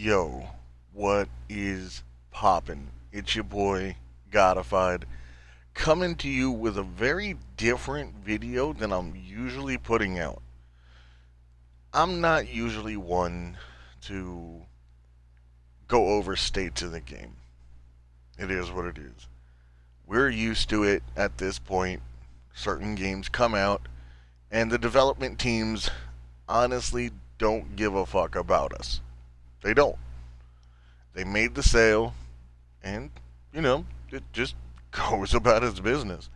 Yo, what is poppin'? It's your boy, Godified, coming to you with a very different video than I'm usually putting out. I'm not usually one to go over states in the game. It is what it is. We're used to it at this point. Certain games come out, and the development teams honestly don't give a fuck about us. They don't. They made the sale, and, it just goes about its business.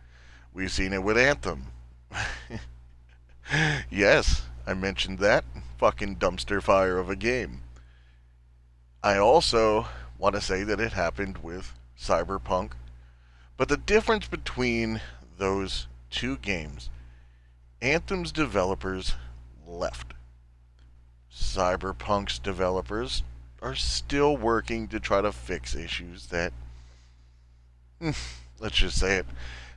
We've seen it with Anthem. Yes, I mentioned that. Fucking dumpster fire of a game. I also want to say that it happened with Cyberpunk. But the difference between those two games, Anthem's developers left. Cyberpunk's developers are still working to try to fix issues that, let's just say it,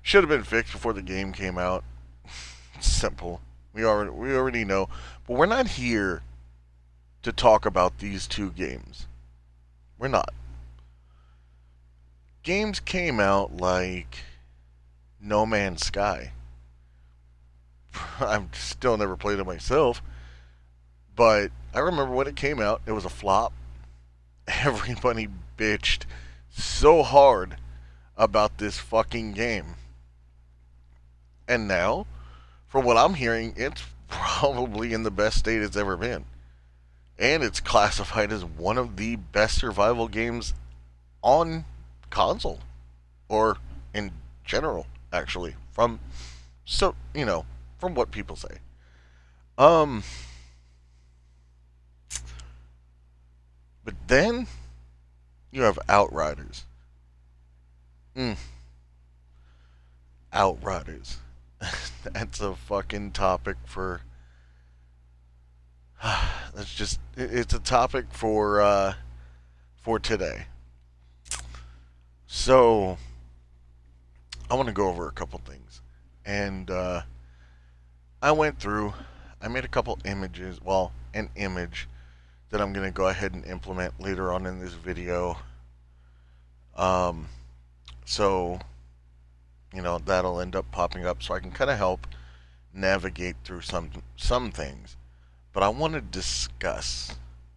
should have been fixed before the game came out. Simple. We already know. But we're not here to talk about these two games. We're not. Games came out like No Man's Sky. I've still never played it myself, but I remember when it came out, it was a flop. Everybody bitched so hard about this fucking game. And now, from what I'm hearing, it's probably in the best state it's ever been. And it's classified as one of the best survival games on console. Or in general, actually. From what people say. But then you have Outriders. Mm, Outriders. That's a fucking topic for. It's a topic for today. So I want to go over a couple things, and I went through. I made a couple images. Well, an image that I'm gonna go ahead and implement later on in this video. Um, so that'll end up popping up, so I can kind of help navigate through some things. But I want to discuss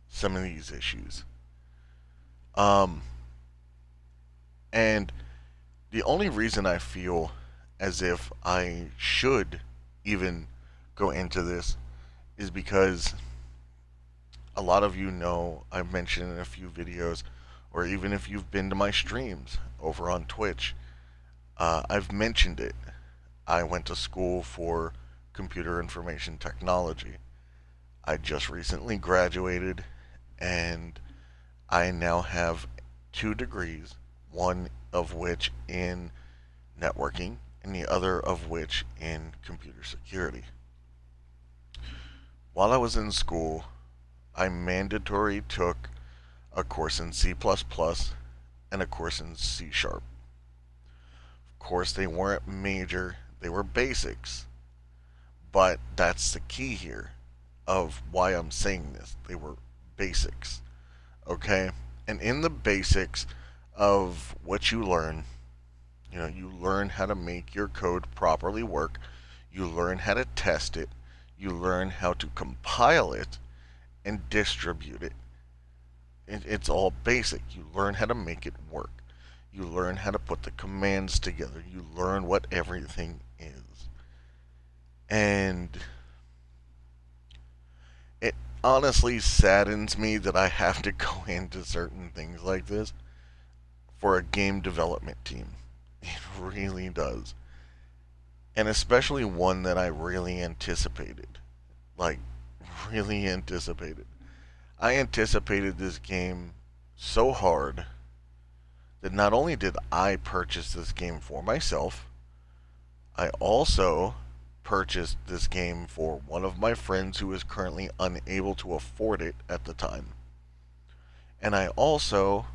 some of these issues. Um, and the only reason I feel as if I should even go into this is because a lot of you know I've mentioned in a few videos, or even if you've been to my streams over on Twitch, I've mentioned it. I went to school for computer information technology. I just recently graduated, and I now have 2 degrees, one of which in networking and the other of which in computer security. While I was in school, I mandatory took a course in C++ and a course in C Sharp. Of course, they weren't major, they were basics. But that's the key here of why I'm saying this. They were basics. Okay? And in the basics of what you learn, you learn how to make your code properly work. You learn how to test it. You learn how to compile it and distribute it. It's all basic. You learn how to make it work. You learn how to put the commands together. You learn what everything is. And it honestly saddens me that I have to go into certain things like this for a game development team. It really does. And especially one that I really anticipated. Like, really anticipated. I anticipated this game so hard that not only did I purchase this game for myself, I also purchased this game for one of my friends who is currently unable to afford it at the time. And I also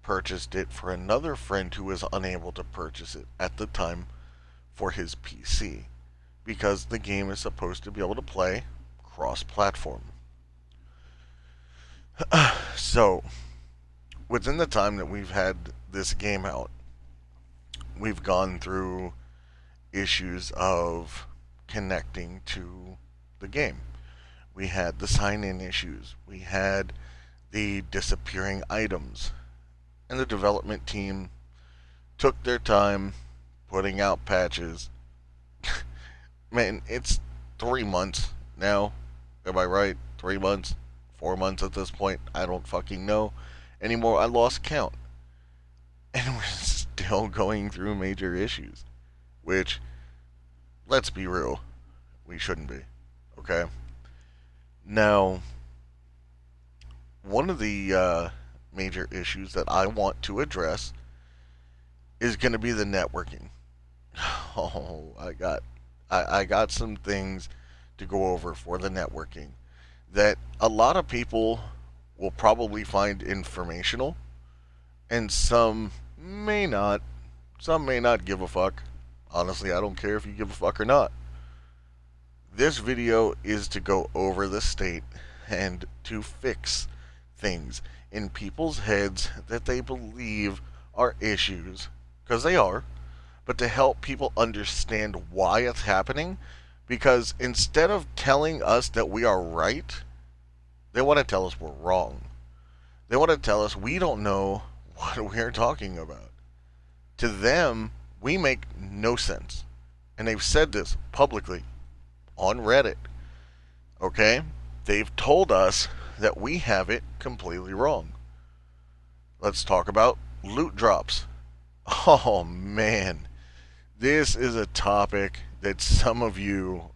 purchased it for another friend who was unable to purchase it at the time for his PC, because the game is supposed to be able to play cross-platform. So, within the time that we've had this game out, we've gone through issues of connecting to the game. We had the sign in issues, we had the disappearing items, and the development team took their time putting out patches. Man, it's 3 months now. Am I right? 3 months? 4 months at this point? I don't fucking know anymore. I lost count. And we're still going through major issues. Which, let's be real, we shouldn't be. Okay? Now, one of the major issues that I want to address is going to be the networking. Oh, I got some things to go over for the networking that a lot of people will probably find informational, and some may not. Some may not give a fuck. Honestly, I don't care if you give a fuck or not. This video is to go over the state and to fix things in people's heads that they believe are issues, because they are, but to help people understand why it's happening, because instead of telling us that we are right, they want to tell us we're wrong. They want to tell us we don't know what we're talking about. To them, we make no sense. And they've said this publicly on Reddit. Okay? They've told us that we have it completely wrong. Let's talk about loot drops. Oh man, this is a topic that some of you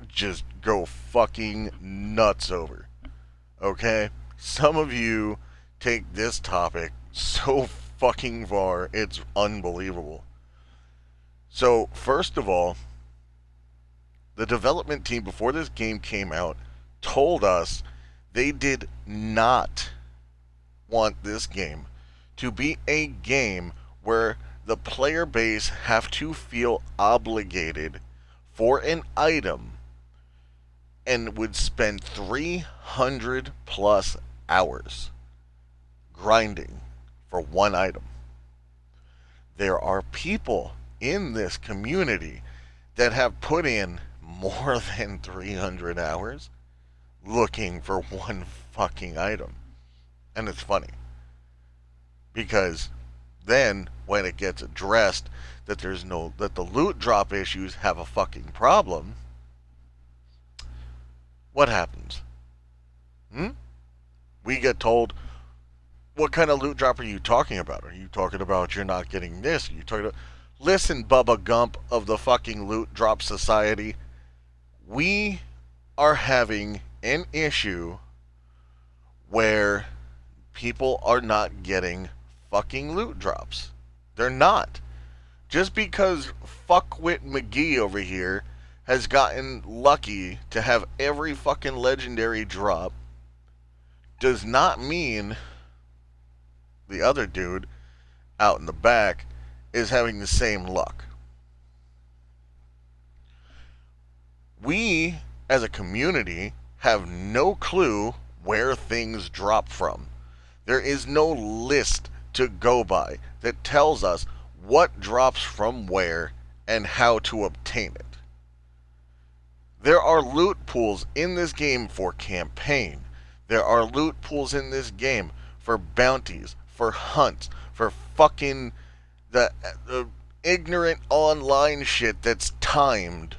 just go fucking nuts over. Okay? Some of you take this topic so fucking far, it's unbelievable. So, first of all, the development team before this game came out told us they did not want this game to be a game where the player base have to feel obligated for an item and would spend 300 plus hours grinding for one item. There are people in this community that have put in more than 300 hours looking for one fucking item. And it's funny, because then when it gets addressed that that the loot drop issues have a fucking problem, what happens? We get told, what kind of loot drop are you talking about? Are you talking about you're not getting this? Are you talking about... Listen, Bubba Gump of the fucking Loot Drop Society, we are having an issue where people are not getting fucking loot drops. They're not. Just because fuckwit McGee over here has gotten lucky to have every fucking legendary drop does not mean the other dude out in the back is having the same luck. We, as a community, have no clue where things drop from. There is no list to go by that tells us what drops from where and how to obtain it. There are loot pools in this game for campaign. There are loot pools in this game for bounties, for hunts, for fucking the ignorant online shit that's timed.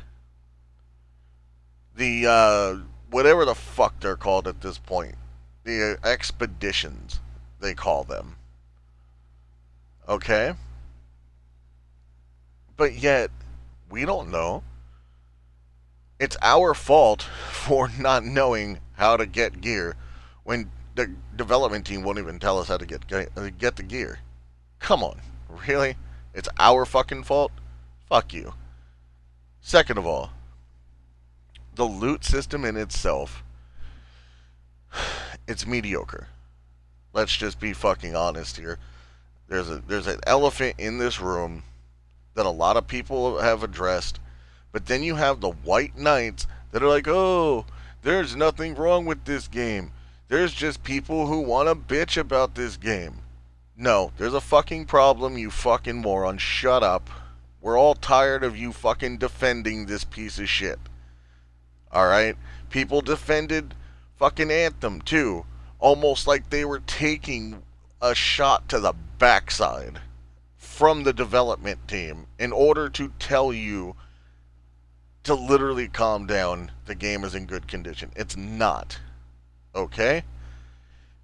The, whatever the fuck they're called at this point. The expeditions, they call them. Okay? But yet, we don't know. It's our fault for not knowing how to get gear when the development team won't even tell us how to get the gear. Come on. Really? It's our fucking fault? Fuck you. Second of all, the loot system in itself, it's mediocre. Let's just be fucking honest here. There's an elephant in this room that a lot of people have addressed, but then you have the white knights that are like, oh, there's nothing wrong with this game. There's just people who want to bitch about this game. No, there's a fucking problem, you fucking moron. Shut up. We're all tired of you fucking defending this piece of shit. Alright? People defended fucking Anthem, too. Almost like they were taking a shot to the backside from the development team in order to tell you to literally calm down. The game is in good condition. It's not. Okay?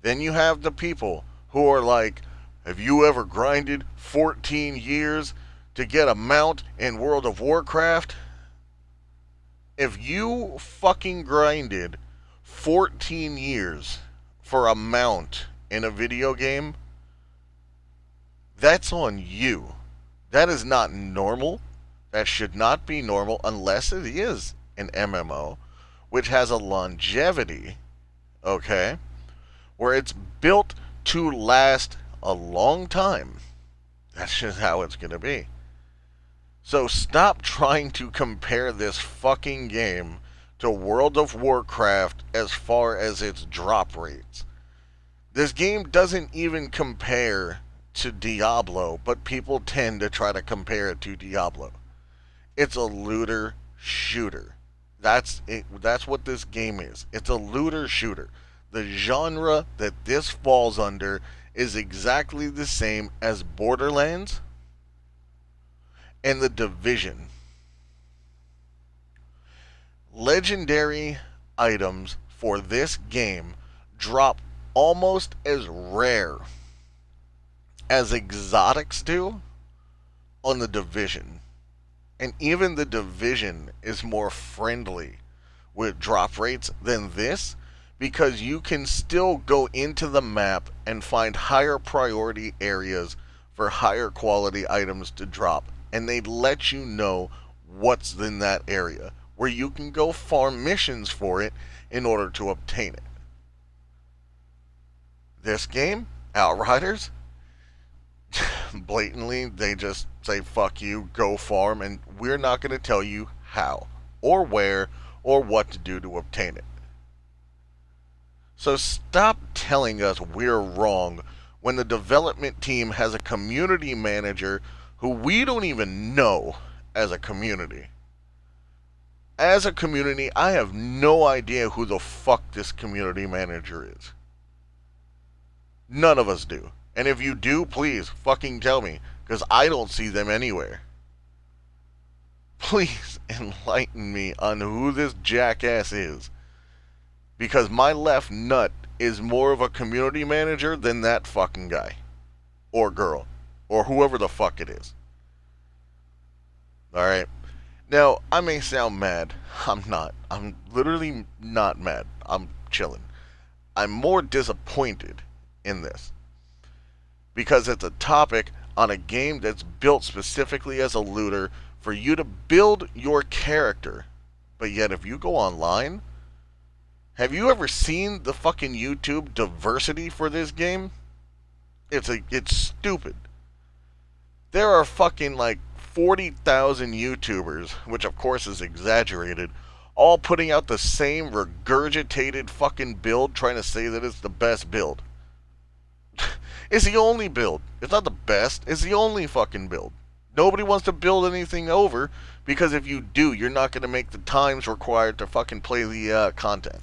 Then you have the people who are like, have you ever grinded 14 years to get a mount in World of Warcraft? If you fucking grinded 14 years for a mount in a video game, that's on you. That is not normal. That should not be normal unless it is an MMO, which has a longevity, okay, where it's built to last a long time. That's just how it's going to be. So stop trying to compare this fucking game to World of Warcraft as far as its drop rates. This game doesn't even compare to Diablo, but people tend to try to compare it to Diablo. It's a looter shooter. That's it. That's what this game is. It's a looter shooter. The genre that this falls under is exactly the same as Borderlands and The Division. Legendary items for this game drop almost as rare as exotics do on The Division. And even The Division is more friendly with drop rates than this, because you can still go into the map and find higher priority areas for higher quality items to drop. And they let you know what's in that area, where you can go farm missions for it in order to obtain it. This game, Outriders, blatantly, they just say, fuck you, go farm, and we're not going to tell you how, or where, or what to do to obtain it. So stop telling us we're wrong when the development team has a community manager who we don't even know as a community. As a community, I have no idea who the fuck this community manager is. None of us do. And if you do, please fucking tell me, because I don't see them anywhere. Please enlighten me on who this jackass is, because my left nut is more of a community manager than that fucking guy. Or girl. Or whoever the fuck it is. Alright. Now, I may sound mad. I'm not. I'm literally not mad. I'm chilling. I'm more disappointed in this, because it's a topic on a game that's built specifically as a looter for you to build your character. But yet, if you go online, have you ever seen the fucking YouTube diversity for this game? It's stupid. There are fucking like 40,000 YouTubers, which of course is exaggerated, all putting out the same regurgitated fucking build, trying to say that it's the best build. It's the only build. It's not the best. It's the only fucking build. Nobody wants to build anything over, because if you do, you're not going to make the times required to fucking play the content.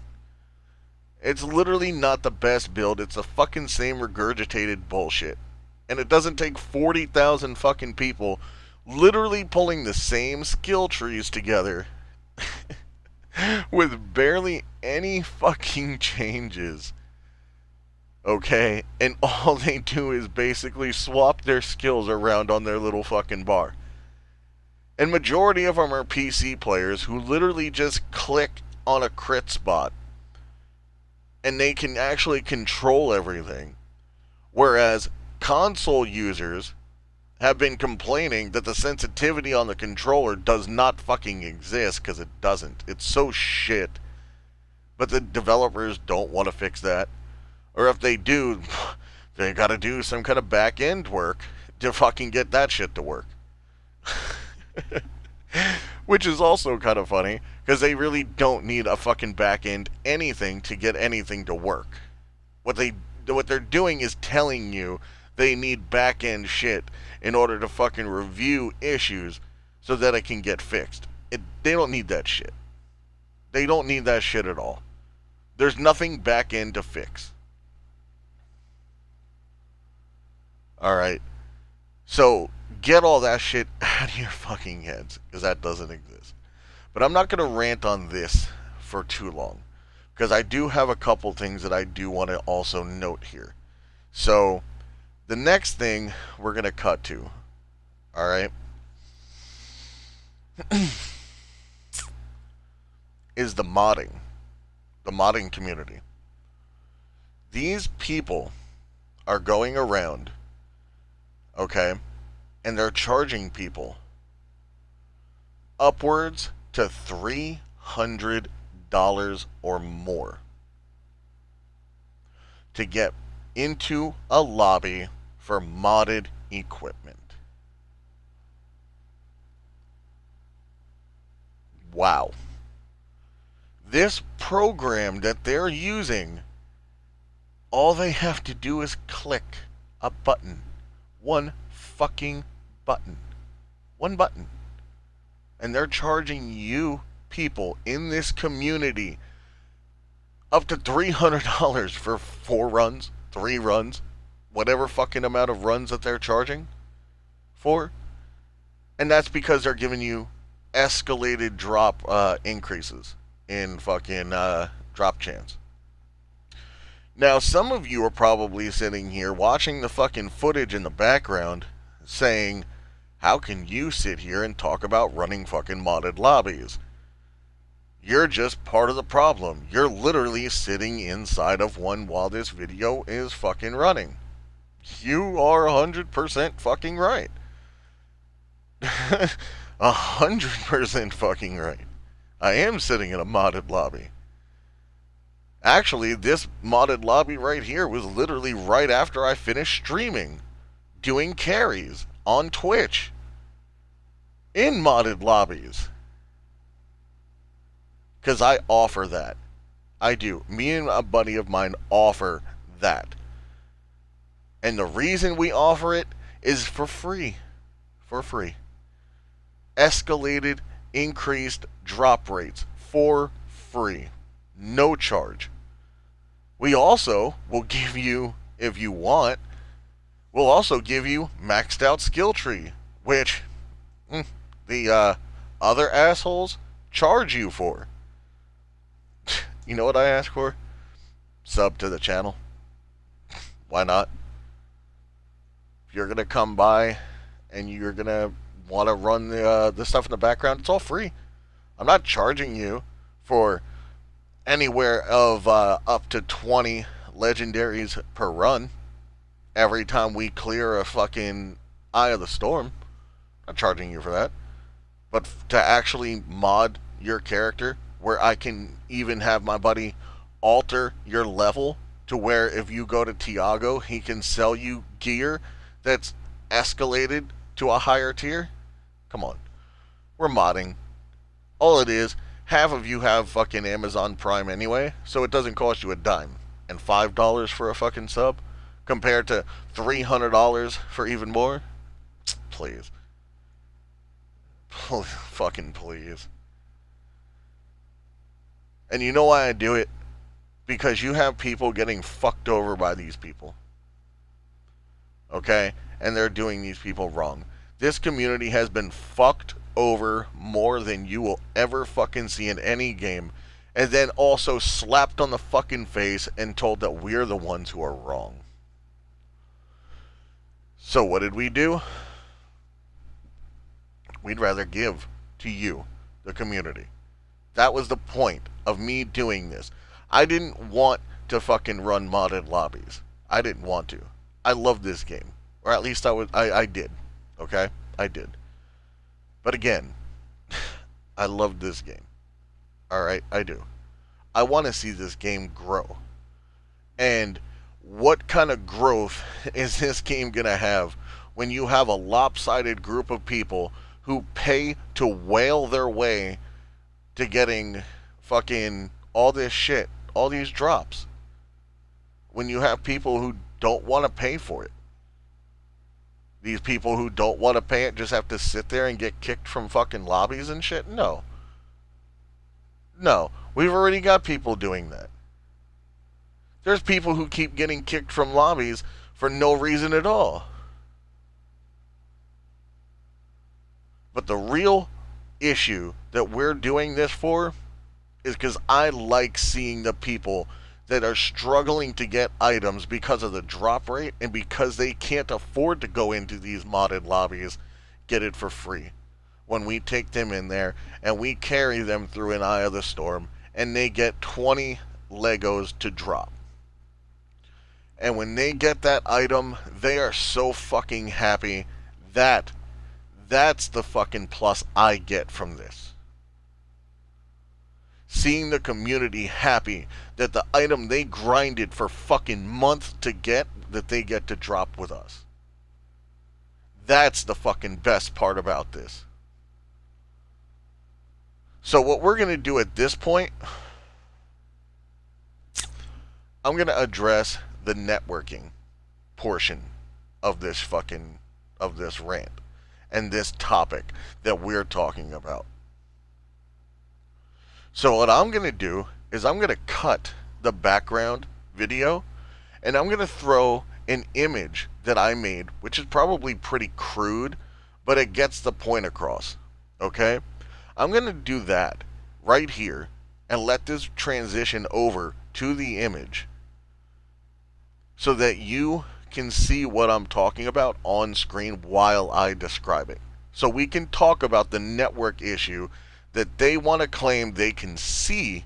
It's literally not the best build. It's the fucking same regurgitated bullshit. And it doesn't take 40,000 fucking people literally pulling the same skill trees together with barely any fucking changes. Okay? And all they do is basically swap their skills around on their little fucking bar. And majority of them are PC players who literally just click on a crit spot and they can actually control everything. Whereas console users have been complaining that the sensitivity on the controller does not fucking exist, because it doesn't. It's so shit. But the developers don't want to fix that. Or if they do, they gotta do some kind of back-end work to fucking get that shit to work. Which is also kind of funny, because they really don't need a fucking back-end anything to get anything to work. What they're doing is telling you they need back end shit in order to fucking review issues so that it can get fixed. They don't need that shit. They don't need that shit at all. There's nothing back end to fix. Alright. So, get all that shit out of your fucking heads, because that doesn't exist. But I'm not going to rant on this for too long, because I do have a couple things that I do want to also note here. So, the next thing we're going to cut to, alright, is the modding community. These people are going around, okay, and they're charging people upwards to $300 or more to get into a lobby for modded equipment. Wow. This program that they're using, all they have to do is click a button. One fucking button. One button. And they're charging you people in this community up to $300 for 4 runs, 3 runs, whatever fucking amount of runs that they're charging for. And that's because they're giving you escalated drop increases in fucking drop chance. Now, some of you are probably sitting here watching the fucking footage in the background saying, how can you sit here and talk about running fucking modded lobbies? You're just part of the problem. You're literally sitting inside of one while this video is fucking running. You are 100% fucking right. 100% fucking right. I am sitting in a modded lobby. Actually, this modded lobby right here was literally right after I finished streaming, doing carries on Twitch in modded lobbies. Because I offer that. I do. Me and a buddy of mine offer that. And the reason we offer it is for free. For free. Escalated, increased drop rates for free. No charge. We also will give you, if you want, we'll also give you maxed out skill tree, which the other assholes charge you for. You know what I ask for? Sub to the channel. Why not? If you're going to come by and you're going to want to run the stuff in the background, it's all free. I'm not charging you for anywhere of up to 20 legendaries per run every time we clear a fucking Eye of the Storm. I'm not charging you for that. But to actually mod your character, where I can even have my buddy alter your level to where if you go to Tiago, he can sell you gear that's escalated to a higher tier. Come on. We're modding. All it is, half of you have fucking Amazon Prime anyway, so it doesn't cost you a dime. And $5 for a fucking sub, compared to $300 for even more? Please. Fucking please. And you know why I do it? Because you have people getting fucked over by these people. Okay? And they're doing these people wrong. This community has been fucked over more than you will ever fucking see in any game, and then also slapped on the fucking face and told that we're the ones who are wrong. So what did we do? We'd rather give to you, the community. That was the point of me doing this. I didn't want to fucking run modded lobbies. I didn't want to. I love this game. Or at least I did. Okay? I did. But again, I love this game. Alright, I do. I want to see this game grow. And what kind of growth is this game going to have when you have a lopsided group of people who pay to whale their way to getting fucking all this shit, all these drops? when you have people who don't want to pay for it. These people who don't want to pay it just have to sit there and get kicked from fucking lobbies and shit? No. No. We've already got people doing that. There's people who keep getting kicked from lobbies for no reason at all. But the real issue that we're doing this for is because I like seeing the people that are struggling to get items because of the drop rate and because they can't afford to go into these modded lobbies get it for free. When we take them in there and we carry them through an Eye of the Storm and they get 20 Legos to drop. And when they get that item, they are so fucking happy. That's the fucking plus I get from this. Seeing the community happy that the item they grinded for fucking months to get, that they get to drop with us. That's the fucking best part about this. So what we're going to do at this point, I'm going to address the networking portion of this rant and this topic that we're talking about. So what I'm going to do is I'm going to cut the background video and I'm going to throw an image that I made, which is probably pretty crude, but it gets the point across. Okay? I'm going to do that right here and let this transition over to the image so that you can see what I'm talking about on screen while I describe it. So we can talk about the network issue that they want to claim they can see,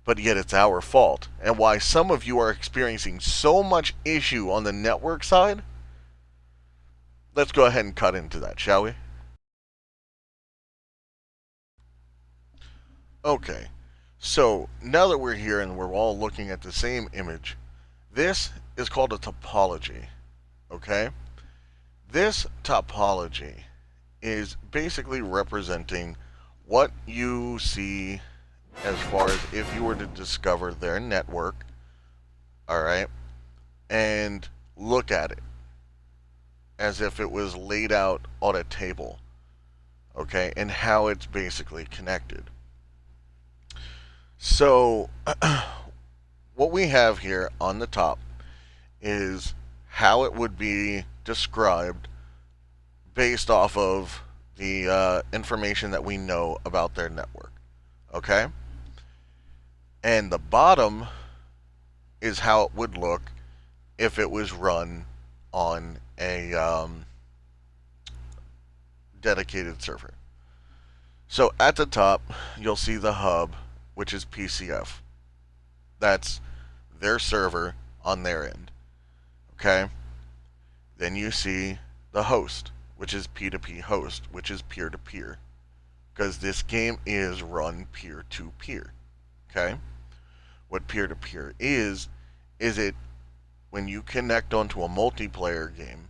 but yet it's our fault. And why some of you are experiencing so much issue on the network side. Let's go ahead and cut into that, shall we? Okay, so now that we're here and we're all looking at the same image, this is called a topology, okay? This topology is basically representing what you see as far as if you were to discover their network, alright, and look at it as if it was laid out on a table, okay, and how it's basically connected. So, what we have here on the top is how it would be described based off of the information that we know about their network. Okay? And the bottom is how it would look if it was run on a dedicated server. So at the top, you'll see the hub, which is PCF. That's their server on their end. Okay? Then you see the host, which is P2P host, which is peer-to-peer. Because this game is run peer-to-peer. Okay? What peer-to-peer is it when you connect onto a multiplayer game,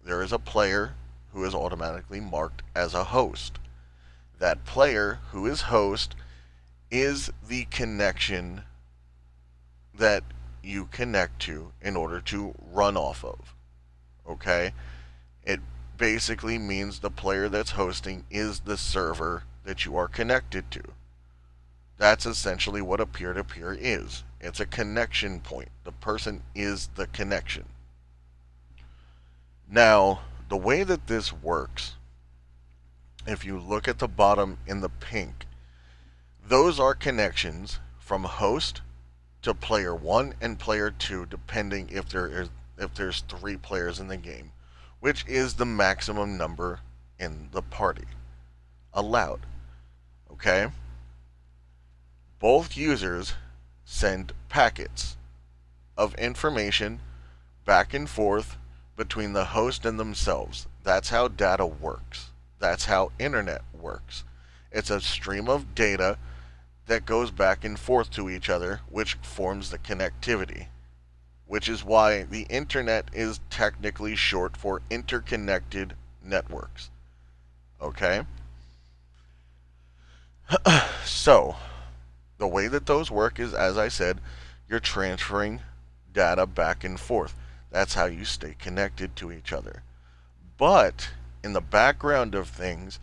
there is a player who is automatically marked as a host. That player who is host is the connection that you connect to in order to run off of. Okay? It basically means the player that's hosting is the server that you are connected to. That's essentially what a peer-to-peer is. It's a connection point. The person is the connection. Now, the way that this works, if you look at the bottom in the pink, those are connections from host to player 1 and player 2, depending if there's 3 players in the game, which is the maximum number in the party allowed. Okay? Both users send packets of information back and forth between the host and themselves. That's how data works. That's how internet works. It's a stream of data that goes back and forth to each other, which forms the connectivity. Which is why the internet is technically short for interconnected networks. Okay? So, the way that those work is, as I said, you're transferring data back and forth. That's how you stay connected to each other. But in the background of things,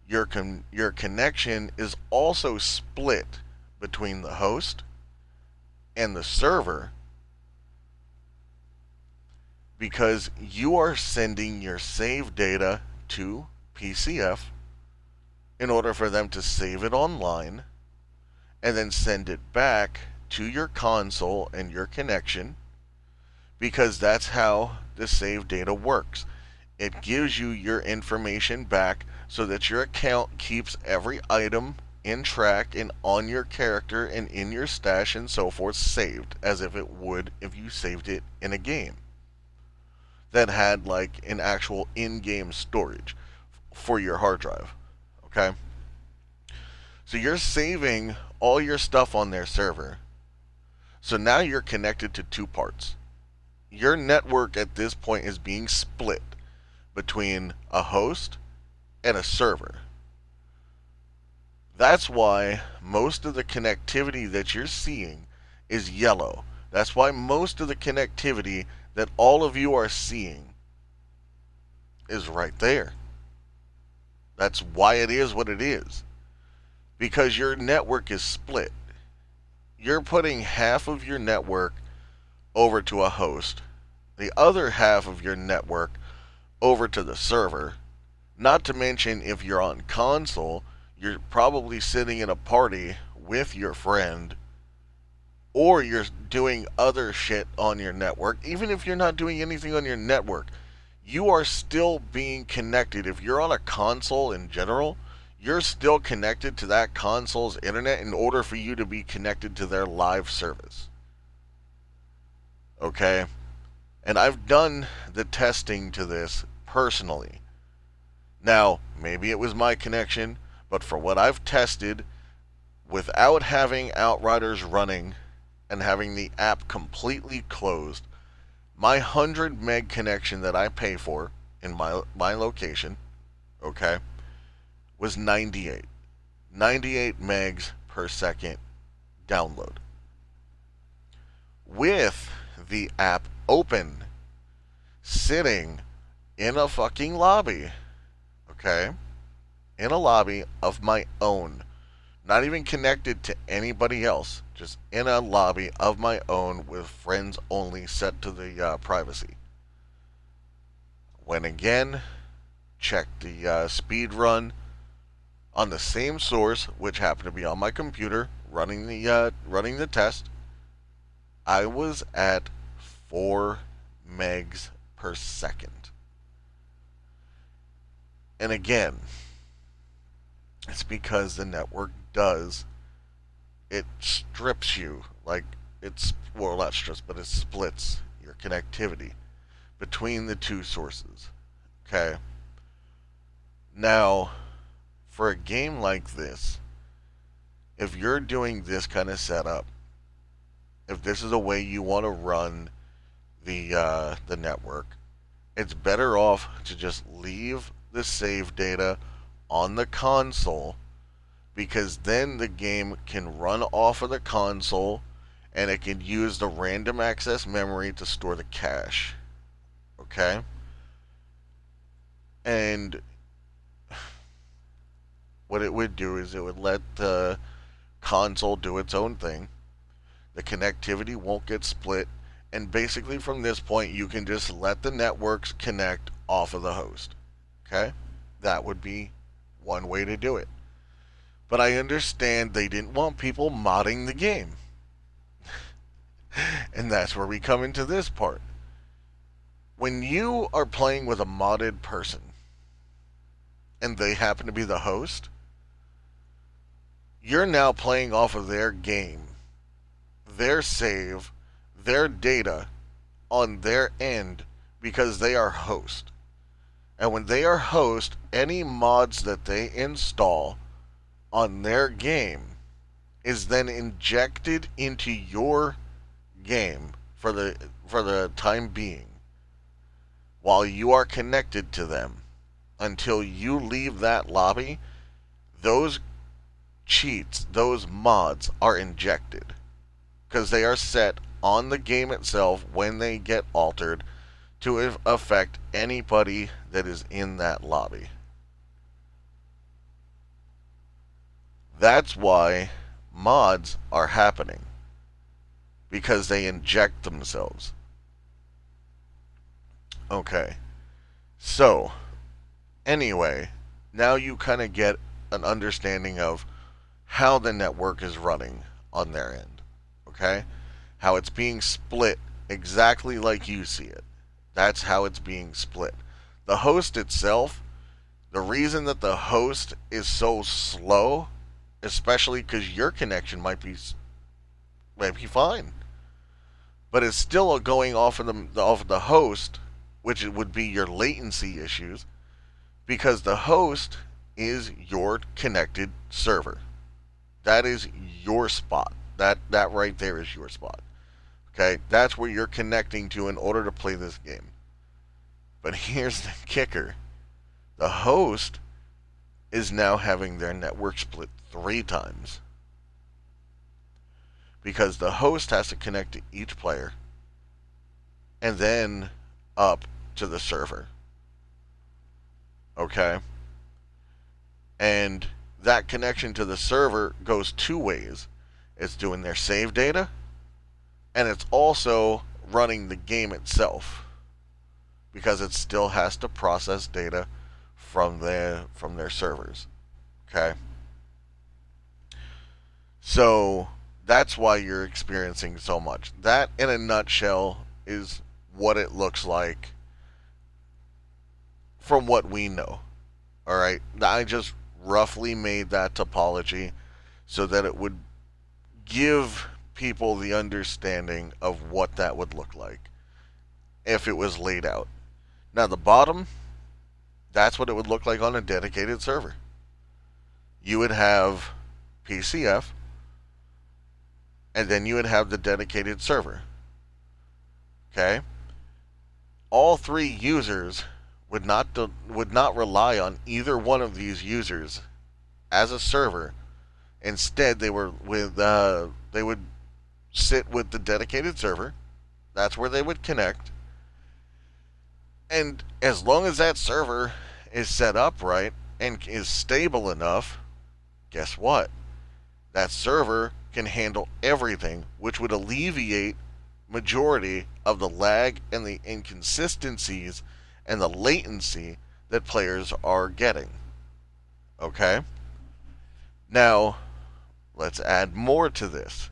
your connection is also split between the host and the server, because you are sending your save data to PCF in order for them to save it online and then send it back to your console and your connection, because that's how the save data works. It gives you your information back so that your account keeps every item in track and on your character and in your stash and so forth saved as if it would if you saved it in a game that had like an actual in-game storage for your hard drive. Okay? So you're saving all your stuff on their server. So now you're connected to two parts. Your network at this point is being split between a host and a server. That's why most of the connectivity that you're seeing is yellow. That's why most of the connectivity that all of you are seeing is right there. That's why it is what it is. Because your network is split. You're putting half of your network over to a host, the other half of your network over to the server. Not to mention, if you're on console, you're probably sitting in a party with your friend, or you're doing other shit on your network. Even if you're not doing anything on your network, you are still being connected. If you're on a console in general, you're still connected to that console's internet in order for you to be connected to their live service. Okay? And I've done the testing to this personally. Now, maybe it was my connection, but for what I've tested, without having Outriders running and having the app completely closed, my 100 meg connection that I pay for in my location, okay, was 98 megs per second download. With the app open, sitting in a fucking lobby, okay, in a lobby of my own, not even connected to anybody else, just in a lobby of my own with friends only set to the privacy. Went again, checked the speed run on the same source, which happened to be on my computer, running the test. I was at 4 megs per second. And again, it's because the network it strips you, like well, not strips, but it splits your connectivity between the two sources. Okay? Now, for a game like this, if you're doing this kind of setup, if this is a way you want to run the network, it's better off to just leave the save data on the console, because then the game can run off of the console and it can use the random access memory to store the cache. Okay? And what it would do is it would let the console do its own thing. The connectivity won't get split, and basically from this point you can just let the networks connect off of the host. Okay? That would be one way to do it. But I understand they didn't want people modding the game. And that's where we come into this part. When you are playing with a modded person, and they happen to be the host, you're now playing off of their game, their save, their data on their end, because they are host. And when they are host, any mods that they install on their game is then injected into your game for the time being, while you are connected to them. Until you leave that lobby, those cheats, those mods are injected, because they are set on the game itself when they get altered to affect anybody that is in that lobby. That's why mods are happening, because they inject themselves. Okay, so anyway, now you kind of get an understanding of how the network is running on their end. Okay? How it's being split exactly like you see it. That's how it's being split. The host itself, the reason that the host is so slow, especially because your connection might be fine, but it's still going off of the host, which it would be your latency issues, because the host is your connected server. That is your spot. That right there is your spot. Okay? That's where you're connecting to in order to play this game. But here's the kicker. The host is now having their network split 3 times. Because the host has to connect to each player and then up to the server. Okay? And that connection to the server goes 2 ways. It's doing their save data, and it's also running the game itself, because it still has to process data from their servers. Okay? So that's why you're experiencing so much. That, in a nutshell, is what it looks like from what we know. Alright? I just roughly made that topology so that it would give people the understanding of what that would look like if it was laid out. Now, the bottom, that's what it would look like on a dedicated server. You would have PCF, and then you would have the dedicated server. Okay? All 3 users would not rely on either one of these users as a server. Instead, they would sit with the dedicated server. That's where they would connect. And as long as that server is set up right and is stable enough, guess what? That server can handle everything, which would alleviate majority of the lag and the inconsistencies and the latency that players are getting. Okay? Now, let's add more to this.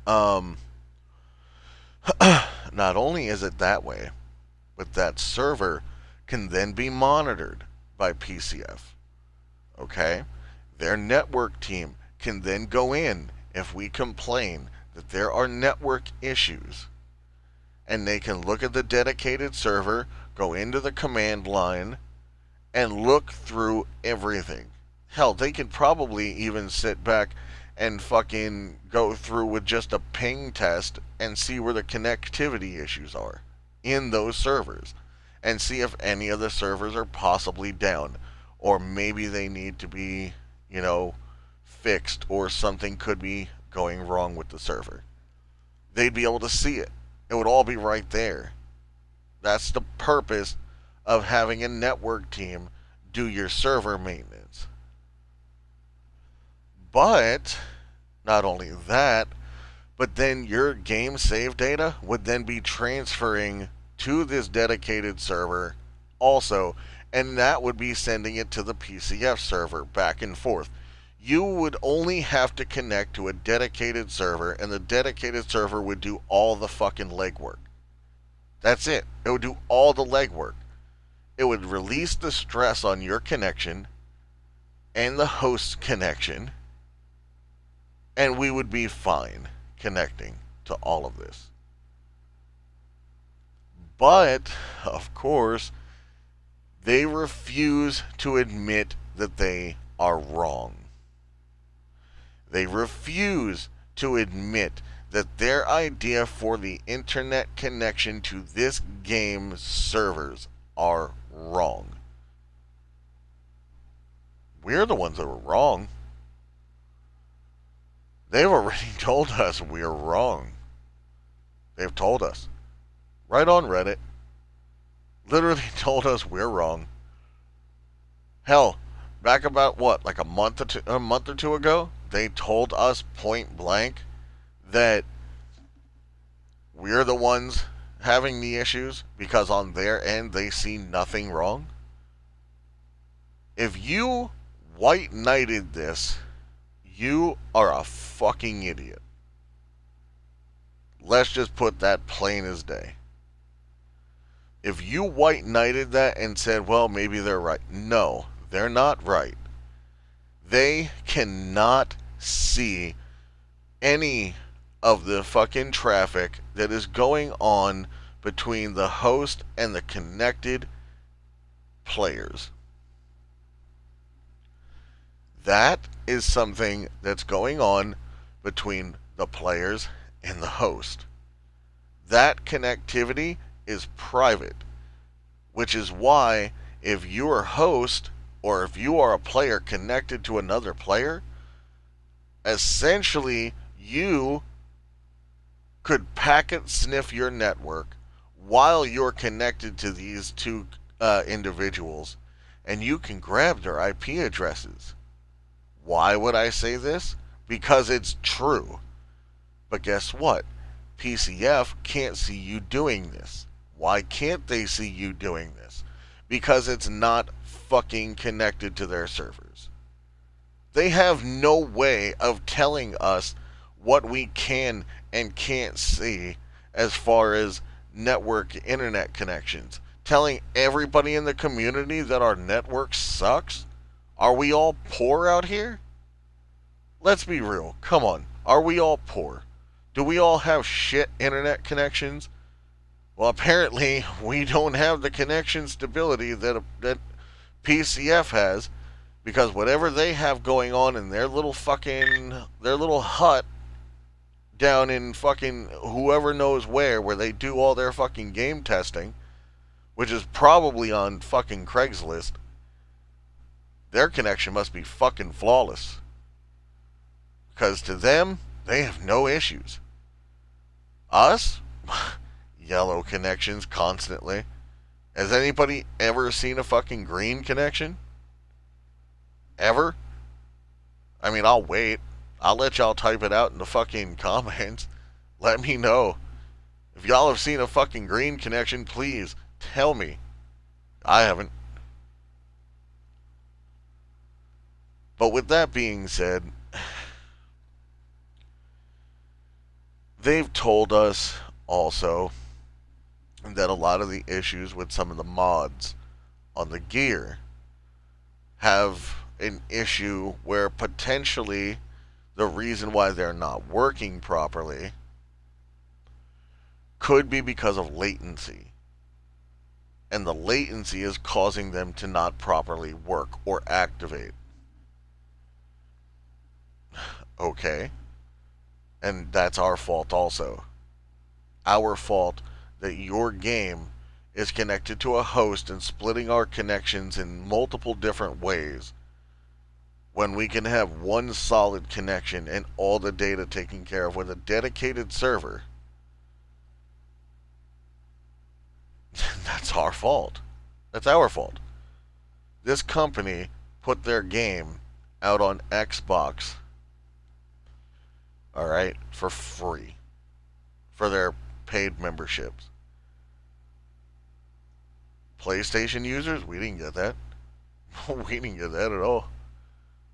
Not only is it that way, but that server can then be monitored by PCF. Okay? Their network team can then go in if we complain that there are network issues, and they can look at the dedicated server, go into the command line, and look through everything. Hell, they could probably even sit back and fucking go through with just a ping test and see where the connectivity issues are in those servers, and see if any of the servers are possibly down, or maybe they need to be, fixed, or something could be going wrong with the server. They'd be able to see it. It would all be right there. That's the purpose of having a network team do your server maintenance. But not only that, but then your game save data would then be transferring to this dedicated server also, and that would be sending it to the PCF server back and forth. You would only have to connect to a dedicated server, and the dedicated server would do all the fucking legwork. That's it. It would do all the legwork. It would release the stress on your connection and the host's connection, and we would be fine connecting to all of this. But, of course, they refuse to admit that they are wrong. They refuse to admit that their idea for the internet connection to this game's servers are wrong. We're the ones that were wrong. They've already told us we're wrong. They've told us. Right on Reddit. Literally told us we're wrong. Hell, back about what, like a month or two ago, they told us point blank that we're the ones having the issues because on their end they see nothing wrong. If you white knighted this, you are a fucking idiot. Let's just put that plain as day. If you white knighted that and said, well, maybe they're right. No, they're not right. They cannot see any of the fucking traffic that is going on between the host and the connected players. That is something that's going on between the players and the host. That connectivity is private, which is why if you're a host or if you are a player connected to another player, essentially you could packet sniff your network while you're connected to these two individuals, and you can grab their IP addresses. Why would I say this? Because it's true. But guess what? PCF can't see you doing this. Why can't they see you doing this? Because it's not fucking connected to their servers. They have no way of telling us what we can and can't see as far as network internet connections. Telling everybody in the community that our network sucks? Are we all poor out here? Let's be real. Come on. Are we all poor? Do we all have shit internet connections? Well, apparently we don't have the connection stability that PCF has, because whatever they have going on in their little hut down in fucking whoever knows where they do all their fucking game testing, which is probably on fucking Craigslist, their connection must be fucking flawless. Because to them, they have no issues. Us? Yellow connections constantly. Has anybody ever seen a fucking green connection? Ever? I mean, I'll wait. I'll let y'all type it out in the fucking comments. Let me know. If y'all have seen a fucking green connection, please tell me. I haven't. But with that being said, they've told us also that a lot of the issues with some of the mods on the gear have an issue where potentially the reason why they're not working properly could be because of latency. And the latency is causing them to not properly work or activate. Okay. And that's our fault also. Our fault that your game is connected to a host and splitting our connections in multiple different ways when we can have one solid connection and all the data taken care of with a dedicated server. That's our fault. That's our fault. This company put their game out on Xbox, alright, for free. For their paid memberships. PlayStation users, we didn't get that. We didn't get that at all.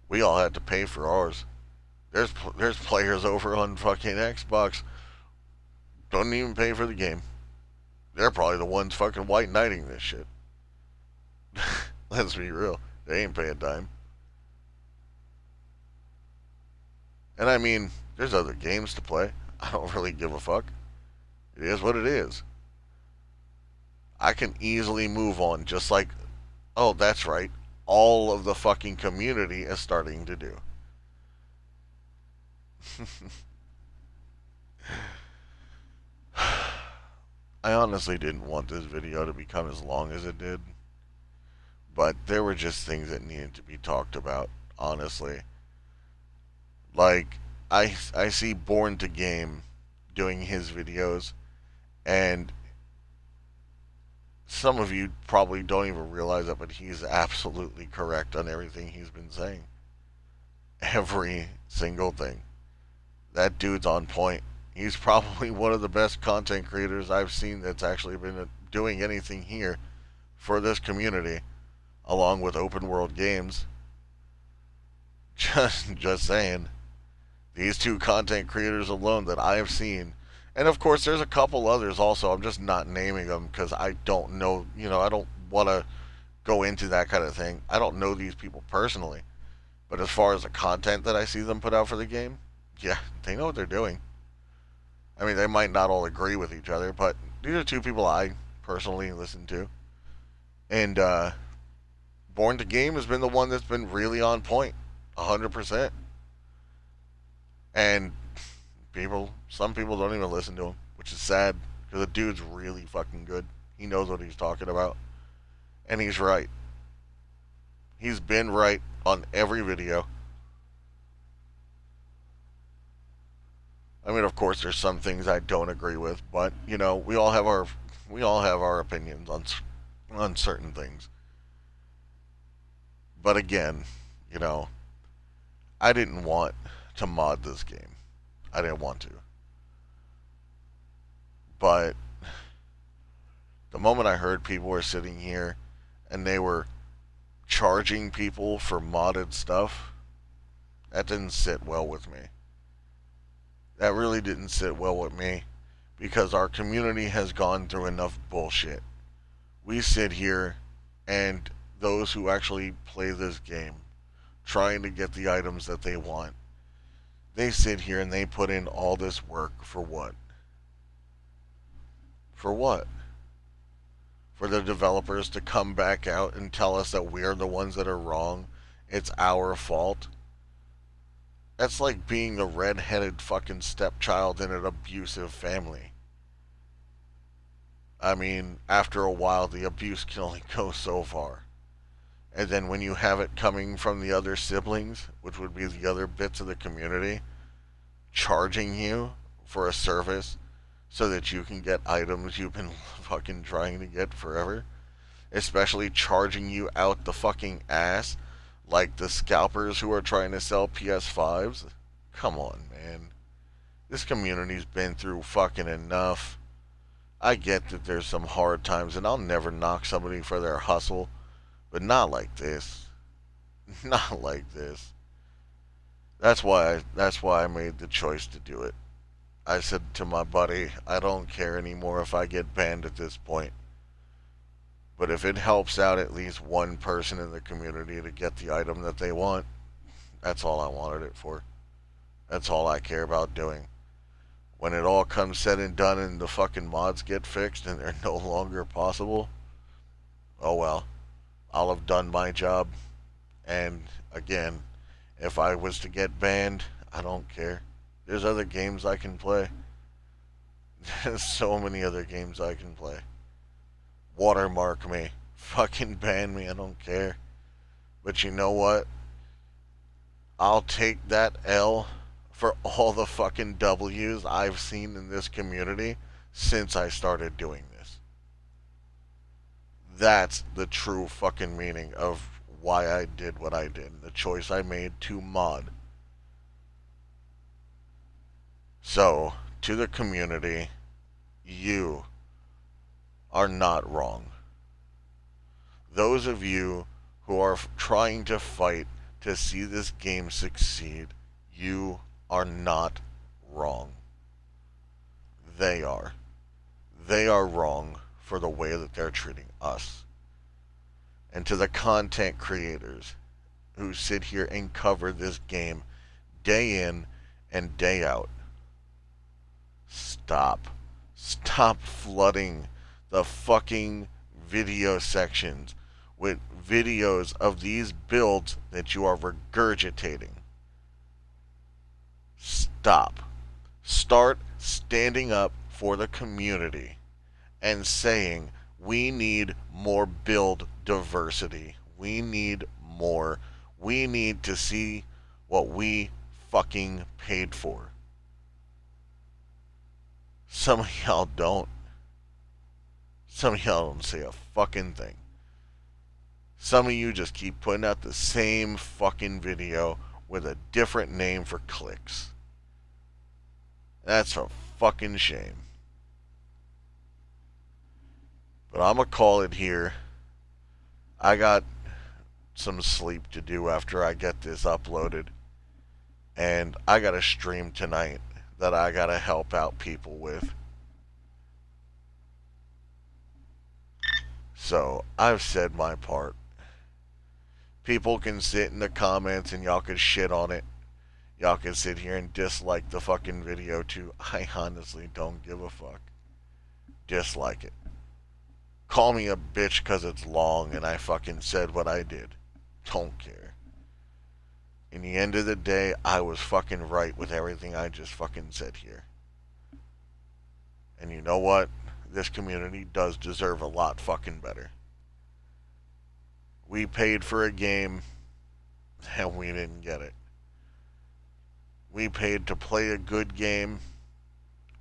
We all had to pay for ours. There's players over on fucking Xbox don't even pay for the game. They're probably the ones fucking white knighting this shit. Let's be real. They ain't paying a dime. And I mean, there's other games to play. I don't really give a fuck. It is what it is. I can easily move on, just like, oh, that's right, all of the fucking community is starting to do. I honestly didn't want this video to become as long as it did, but there were just things that needed to be talked about, honestly. Like, I see Born to Game doing his videos, And some of you probably don't even realize it, but he's absolutely correct on everything he's been saying. Every single thing. That dude's on point. He's probably one of the best content creators I've seen that's actually been doing anything here for this community, along with open world games. Just saying. These two content creators alone that I have seen, and of course there's a couple others also. I'm just not naming them because I don't know. I don't want to go into that kind of thing. I don't know these people personally, but as far as the content that I see them put out for the game, yeah, they know what they're doing. I mean, they might not all agree with each other, but these are two people I personally listen to. And Born to Game has been the one that's been really on point, 100%. And some people don't even listen to him, which is sad because the dude's really fucking good. He knows what he's talking about, and he's right. He's been right on every video. I mean, of course, there's some things I don't agree with, but we all have our opinions on certain things. But again, I didn't want to mod this game. I didn't want to. But the moment I heard people were sitting here and they were charging people for modded stuff, that didn't sit well with me. That really didn't sit well with me because our community has gone through enough bullshit. We sit here and those who actually play this game, trying to get the items that they want, they sit here and they put in all this work for what? For what? For the developers to come back out and tell us that we're the ones that are wrong. It's our fault. That's like being the red-headed fucking stepchild in an abusive family. I mean, after a while, the abuse can only go so far. And then when you have it coming from the other siblings, which would be the other bits of the community, charging you for a service so that you can get items you've been fucking trying to get forever, especially charging you out the fucking ass like the scalpers who are trying to sell PS5s. Come on, man. This community's been through fucking enough. I get that there's some hard times, and I'll never knock somebody for their hustle, but not like this. Not like this. That's why I made the choice to do it. I said to my buddy, I don't care anymore if I get banned at this point. But if it helps out at least one person in the community to get the item that they want, that's all I wanted it for. That's all I care about doing. When it all comes said and done and the fucking mods get fixed and they're no longer possible, oh well. I'll have done my job. And again, if I was to get banned, I don't care. There's other games I can play. There's so many other games I can play. Watermark me. Fucking ban me, I don't care. But you know what? I'll take that L for all the fucking W's I've seen in this community since I started doing this. That's the true fucking meaning of why I did what I did. The choice I made to mod. So, to the community, you are not wrong. Those of you who are trying to fight to see this game succeed, you are not wrong. They are. They are wrong for the way that they're treating us. And to the content creators who sit here and cover this game day in and day out, stop. Stop flooding the fucking video sections with videos of these builds that you are regurgitating. Stop. Start standing up for the community and saying, we need more build diversity. We need more. We need to see what we fucking paid for. Some of y'all don't. Some of y'all don't say a fucking thing. Some of you just keep putting out the same fucking video with a different name for clicks. That's a fucking shame. But I'm gonna call it here. I got some sleep to do after I get this uploaded. And I got a stream tonight that I gotta help out people with. So I've said my part. People can sit in the comments and y'all can shit on it. Y'all can sit here and dislike the fucking video too. I honestly don't give a fuck. Dislike it. Call me a bitch because it's long and I fucking said what I did. Don't care. In the end of the day, I was fucking right with everything I just fucking said here. And you know what? This community does deserve a lot fucking better. We paid for a game and we didn't get it. We paid to play a good game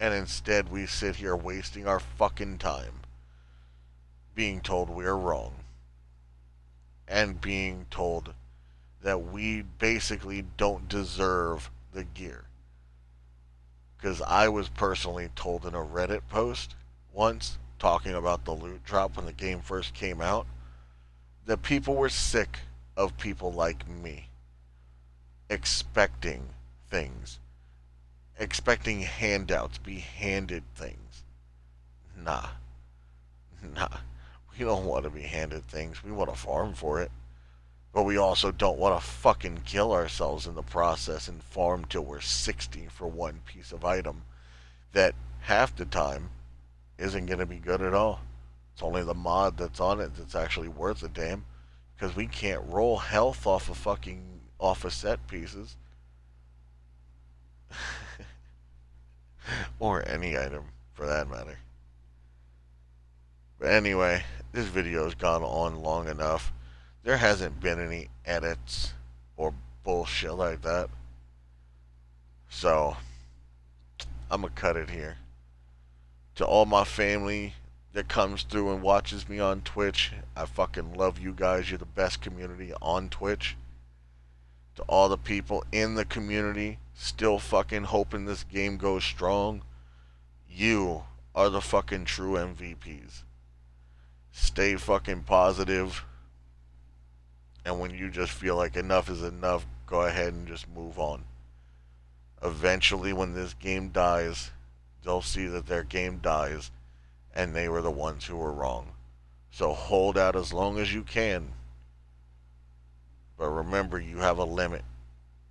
and instead we sit here wasting our fucking time being told we're wrong and being told that we basically don't deserve the gear. Because I was personally told in a Reddit post once, talking about the loot drop when the game first came out, that people were sick of people like me expecting things, expecting handouts, be handed things. Nah. We don't want to be handed things. We want to farm for it. But we also don't want to fucking kill ourselves in the process and farm till we're 60 for one piece of item that half the time isn't going to be good at all. It's only the mod that's on it that's actually worth a damn, because we can't roll health off of set pieces. Or any item for that matter. But anyway, this video's gone on long enough. There hasn't been any edits or bullshit like that. So, I'm gonna cut it here. To all my family that comes through and watches me on Twitch, I fucking love you guys. You're the best community on Twitch. To all the people in the community still fucking hoping this game goes strong, you are the fucking true MVPs. Stay fucking positive. And when you just feel like enough is enough, go ahead and just move on. Eventually, when this game dies, they'll see that their game dies and they were the ones who were wrong. So hold out as long as you can. But remember, you have a limit.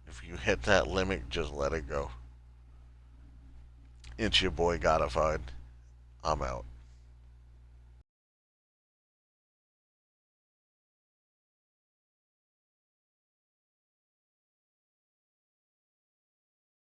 If you hit that limit, just let it go. It's your boy Godified. I'm out.